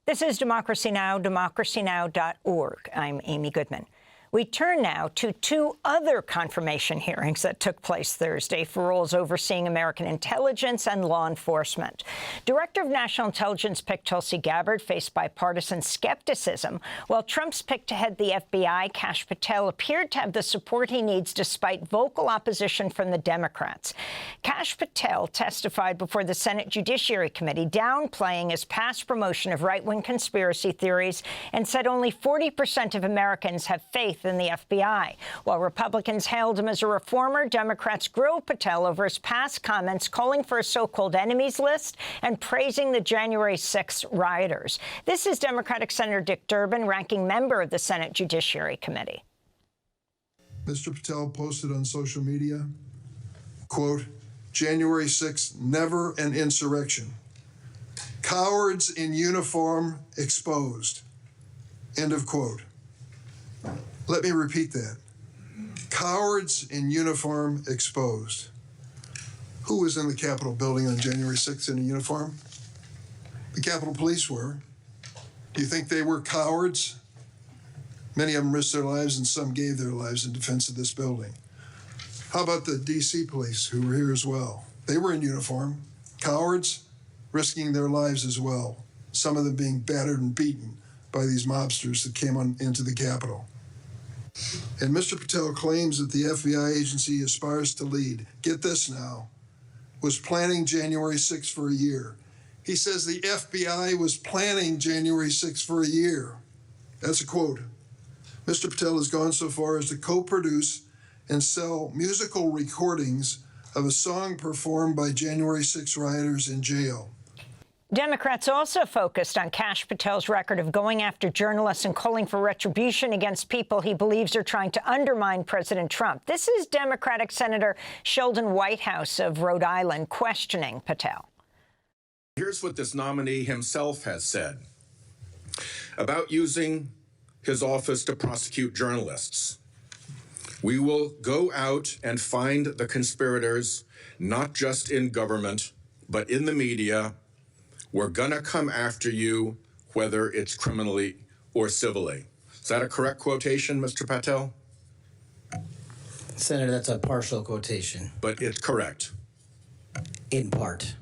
This is Democracy Now!, democracynow.org. I'm Amy Goodman. We turn now to two other confirmation hearings that took place Thursday for roles overseeing American intelligence and law enforcement. Director of National Intelligence pick Tulsi Gabbard faced bipartisan skepticism, while Trump's pick to head the FBI, Kash Patel, appeared to have the support he needs despite vocal opposition from the Democrats. Kash Patel testified before the Senate Judiciary Committee, downplaying his past promotion of right-wing conspiracy theories, and said only 40% of Americans have faith in the FBI. While Republicans hailed him as a reformer, Democrats grilled Patel over his past comments calling for a so-called enemies list and praising the January 6th rioters. This is Democratic Senator Dick Durbin, ranking member of the Senate Judiciary Committee. Mr. Patel posted on social media, quote, January 6th, never an insurrection. Cowards in uniform exposed. End of quote. Let me repeat that. Cowards in uniform exposed. Who was in the Capitol building on January 6th in a uniform? The Capitol Police were. Do you think they were cowards? Many of them risked their lives and some gave their lives in defense of this building. How about the D.C. police who were here as well? They were in uniform. Cowards risking their lives as well. Some of them being battered and beaten by these mobsters that came into the Capitol. And Mr. Patel claims that the FBI agency aspires to lead, get this now, was planning January 6th for a year. He says the FBI was planning January 6th for a year. That's a quote. Mr. Patel has gone so far as to co-produce and sell musical recordings of a song performed by January 6 rioters in jail. Democrats also focused on Kash Patel's record of going after journalists and calling for retribution against people he believes are trying to undermine President Trump. This is Democratic Senator Sheldon Whitehouse of Rhode Island questioning Patel. Here's what this nominee himself has said about using his office to prosecute journalists. We will go out and find the conspirators, not just in government, but in the media. We're gonna come after you, whether it's criminally or civilly. Is that a correct quotation, Mr. Patel? Senator, that's a partial quotation. But it's correct. In part.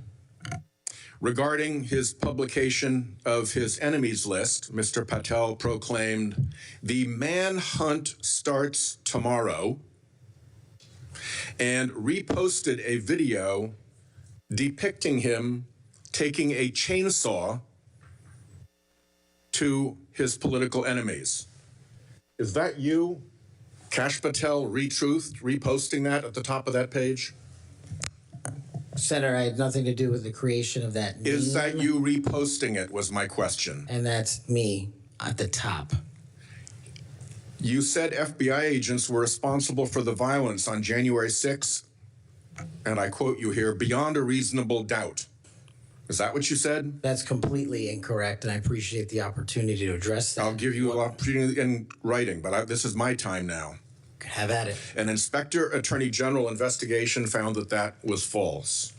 Regarding his publication of his enemies list, Mr. Patel proclaimed, the manhunt starts tomorrow, and reposted a video depicting him taking a chainsaw to his political enemies. Is that you, Kash Patel, reposting that at the top of that page? Senator, I had nothing to do with the creation of that meme. Is that you reposting it, was my question. And that's me at the top. You said FBI agents were responsible for the violence on January 6th, and I quote you here, beyond a reasonable doubt. Is that what you said? That's completely incorrect, and I appreciate the opportunity to address that. I'll give you an opportunity in writing, but this is my time now. Have at it. An Inspector Attorney General investigation found that that was false.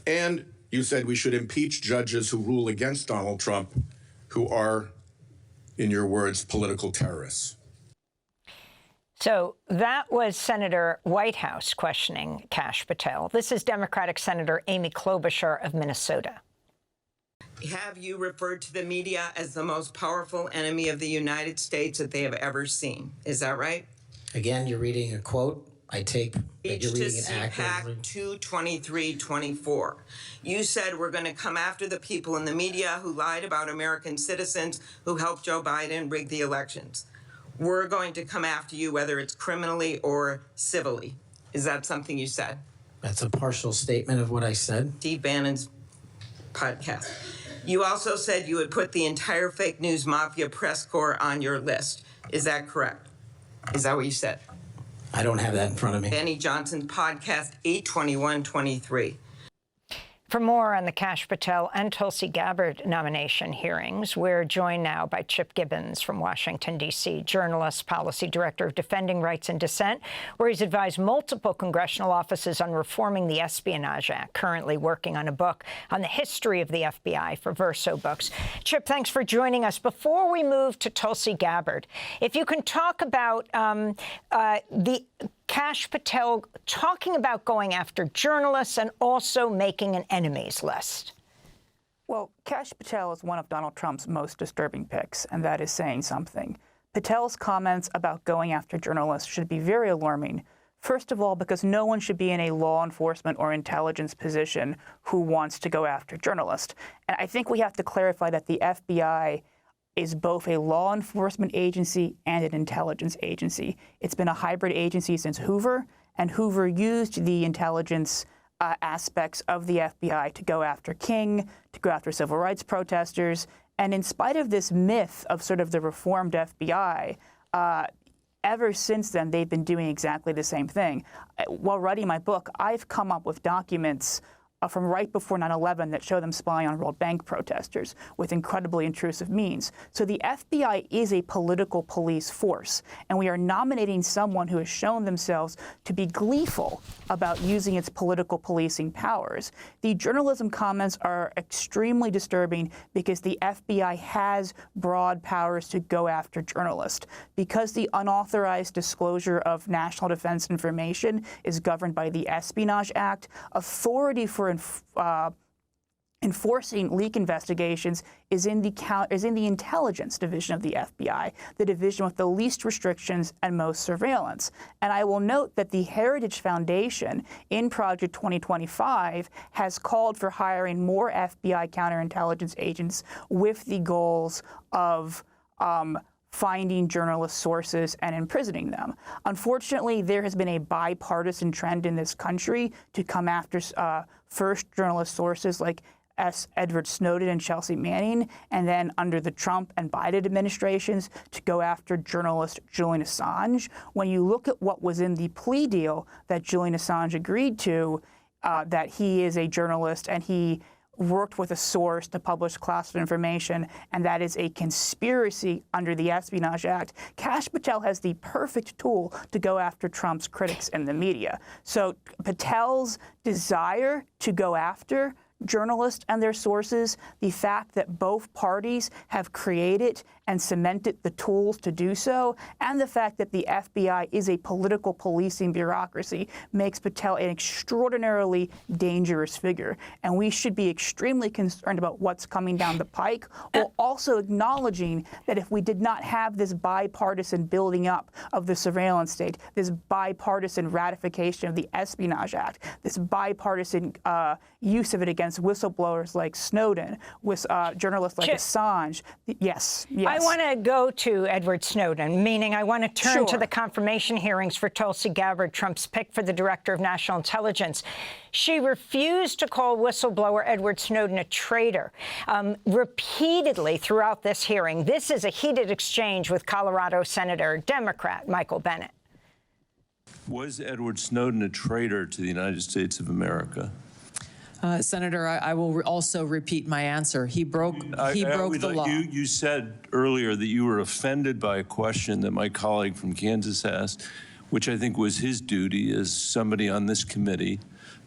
And you said we should impeach judges who rule against Donald Trump, who are, in your words, political terrorists. So that was Senator Whitehouse questioning Kash Patel. This is Democratic Senator Amy Klobuchar of Minnesota. Have you referred to the media as the most powerful enemy of the United States that they have ever seen? Is that right? Again, you're reading a quote. I take that you're reading an accurately. 22324. You said we're going to come after the people in the media who lied about American citizens who helped Joe Biden rig the elections. We're going to come after you, whether it's criminally or civilly. Is that something you said? That's a partial statement of what I said. Steve Bannon's podcast. You also said you would put the entire fake news mafia press corps on your list. Is that correct? Is that what you said? I don't have that in front of me. Benny Johnson's podcast, 82123. For more on the Kash Patel and Tulsi Gabbard nomination hearings, we're joined now by Chip Gibbons from Washington, D.C., journalist, policy director of Defending Rights Dissent, where he's advised multiple congressional offices on reforming the Espionage Act, currently working on a book on the history of the FBI for Verso Books. Chip, thanks for joining us. Before we move to Tulsi Gabbard, if you can talk about the Kash Patel talking about going after journalists and also making an enemies list. Well, Kash Patel is one of Donald Trump's most disturbing picks, and that is saying something. Patel's comments about going after journalists should be very alarming. First of all, because no one should be in a law enforcement or intelligence position who wants to go after journalists. And I think we have to clarify that the FBI is both a law enforcement agency and an intelligence agency. It's been a hybrid agency since Hoover, and Hoover used the intelligence aspects of the FBI to go after King, to go after civil rights protesters. And in spite of this myth of sort of the reformed FBI, ever since then, they've been doing exactly the same thing. While writing my book, I've come up with documents from right before 9/11 that show them spying on World Bank protesters with incredibly intrusive means. So the FBI is a political police force, and we are nominating someone who has shown themselves to be gleeful about using its political policing powers. The journalism comments are extremely disturbing because the FBI has broad powers to go after journalists. Because the unauthorized disclosure of national defense information is governed by the Espionage Act, authority for enforcing leak investigations is in the intelligence division of the FBI, the division with the least restrictions and most surveillance. And I will note that the Heritage Foundation in Project 2025 has called for hiring more FBI counterintelligence agents with the goals of finding journalist sources and imprisoning them. Unfortunately, there has been a bipartisan trend in this country to come after first journalist sources like Edward Snowden and Chelsea Manning, and then under the Trump and Biden administrations to go after journalist Julian Assange. When you look at what was in the plea deal that Julian Assange agreed to, that he is a journalist and he worked with a source to publish classified information, and that is a conspiracy under the Espionage Act. Kash Patel has the perfect tool to go after Trump's critics in the media. So Patel's desire to go after journalists and their sources, the fact that both parties have created and cemented the tools to do so, and the fact that the FBI is a political policing bureaucracy makes Patel an extraordinarily dangerous figure. And we should be extremely concerned about what's coming down the pike, while also acknowledging that if we did not have this bipartisan building up of the surveillance state, this bipartisan ratification of the Espionage Act, this bipartisan use of it against whistleblowers like Snowden, with journalists like Assange. Yes. I want to go to Edward Snowden, meaning I want to turn to the confirmation hearings for Tulsi Gabbard, Trump's pick for the Director of National Intelligence. She refused to call whistleblower Edward Snowden a traitor repeatedly throughout this hearing. This is a heated exchange with Colorado Senator Democrat Michael Bennet. Was Edward Snowden a traitor to the United States of America? Senator, I will also repeat my answer. He broke the law. You said earlier that you were offended by a question that my colleague from Kansas asked, which I think was his duty as somebody on this committee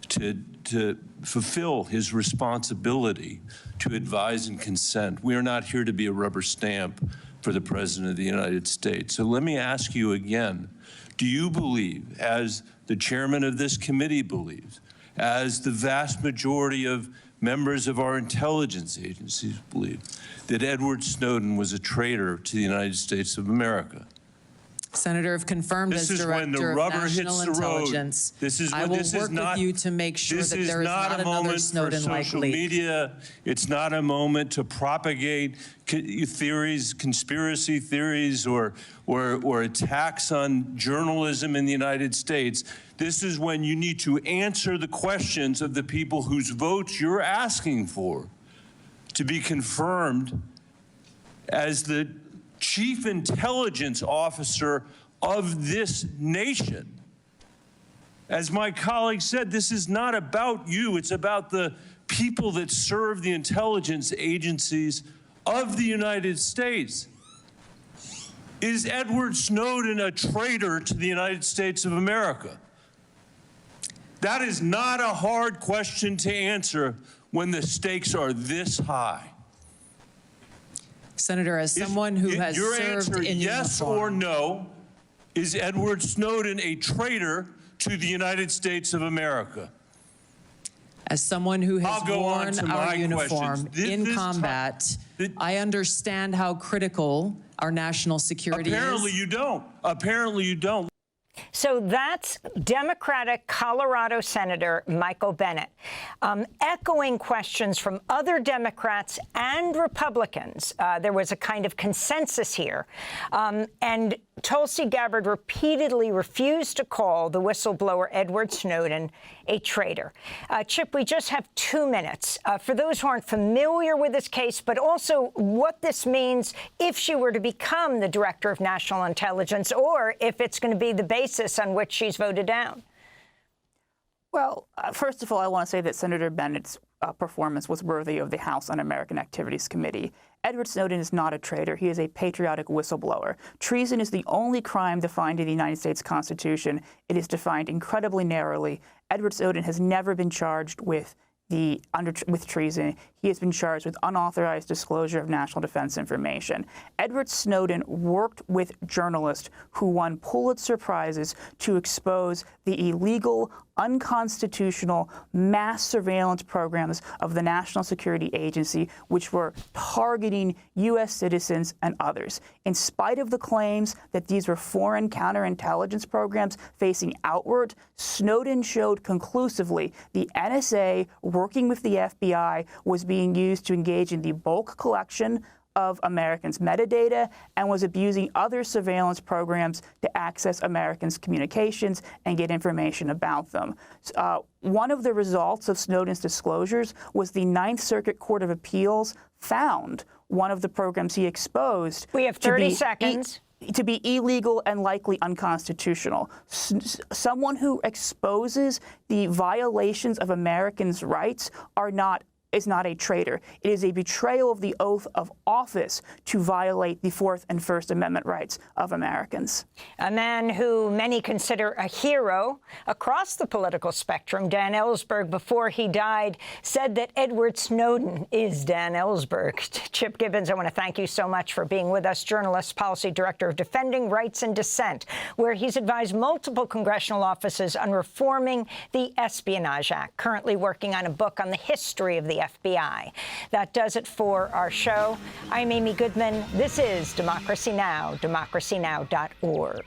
to fulfill his responsibility to advise and consent. We are not here to be a rubber stamp for the President of the United States. So let me ask you again, do you believe, as the chairman of this committee believes, as the vast majority of members of our intelligence agencies believe, that Edward Snowden was a traitor to the United States of America? Senator, if confirmed as Director of National Intelligence, I will work with you to make sure that there is not another Snowden-like leak. Media, it's not a moment to propagate theories, conspiracy theories, or attacks on journalism in the United States. This is when you need to answer the questions of the people whose votes you're asking for to be confirmed as the Chief Intelligence Officer of this nation. As my colleague said, this is not about you. It's about the people that serve the intelligence agencies of the United States. Is Edward Snowden a traitor to the United States of America? That is not a hard question to answer when the stakes are this high. Senator, as someone who has your served answer, in yes uniform, or no, is Edward Snowden a traitor to the United States of America? as someone who has worn our uniform in combat, I understand how critical our national security is. Apparently you don't. Apparently you don't. So that's Democratic Colorado Senator Michael Bennet, echoing questions from other Democrats and Republicans. There was a kind of consensus here. And Tulsi Gabbard repeatedly refused to call the whistleblower Edward Snowden a traitor. Chip, we just have 2 minutes. For those who aren't familiar with this case, but also what this means if she were to become the Director of National Intelligence, or if it's going to be the basis on which she's voted down. Well, first of all, I want to say that Senator Bennett's performance was worthy of the House Un-American Activities Committee. Edward Snowden is not a traitor. He is a patriotic whistleblower. Treason is the only crime defined in the United States Constitution. It is defined incredibly narrowly. Edward Snowden has never been charged with treason. He has been charged with unauthorized disclosure of national defense information. Edward Snowden worked with journalists who won Pulitzer Prizes to expose the illegal, unconstitutional mass surveillance programs of the National Security Agency, which were targeting U.S. citizens and others. In spite of the claims that these were foreign counterintelligence programs facing outward, Snowden showed conclusively the NSA, working with the FBI, was being used to engage in the bulk collection of Americans' metadata and was abusing other surveillance programs to access Americans' communications and get information about them. One of the results of Snowden's disclosures was the Ninth Circuit Court of Appeals found one of the programs he exposed. We have 30 seconds. To be illegal and likely unconstitutional. Someone who exposes the violations of Americans' rights is not a traitor. It is a betrayal of the oath of office to violate the Fourth and First Amendment rights of Americans. A man who many consider a hero across the political spectrum, Dan Ellsberg, before he died, said that Edward Snowden is Dan Ellsberg. Chip Gibbons, I want to thank you so much for being with us, journalist, policy director of Defending Rights Dissent, where he's advised multiple congressional offices on reforming the Espionage Act, currently working on a book on the history of the FBI. That does it for our show. I'm Amy Goodman. This is Democracy Now!, democracynow.org.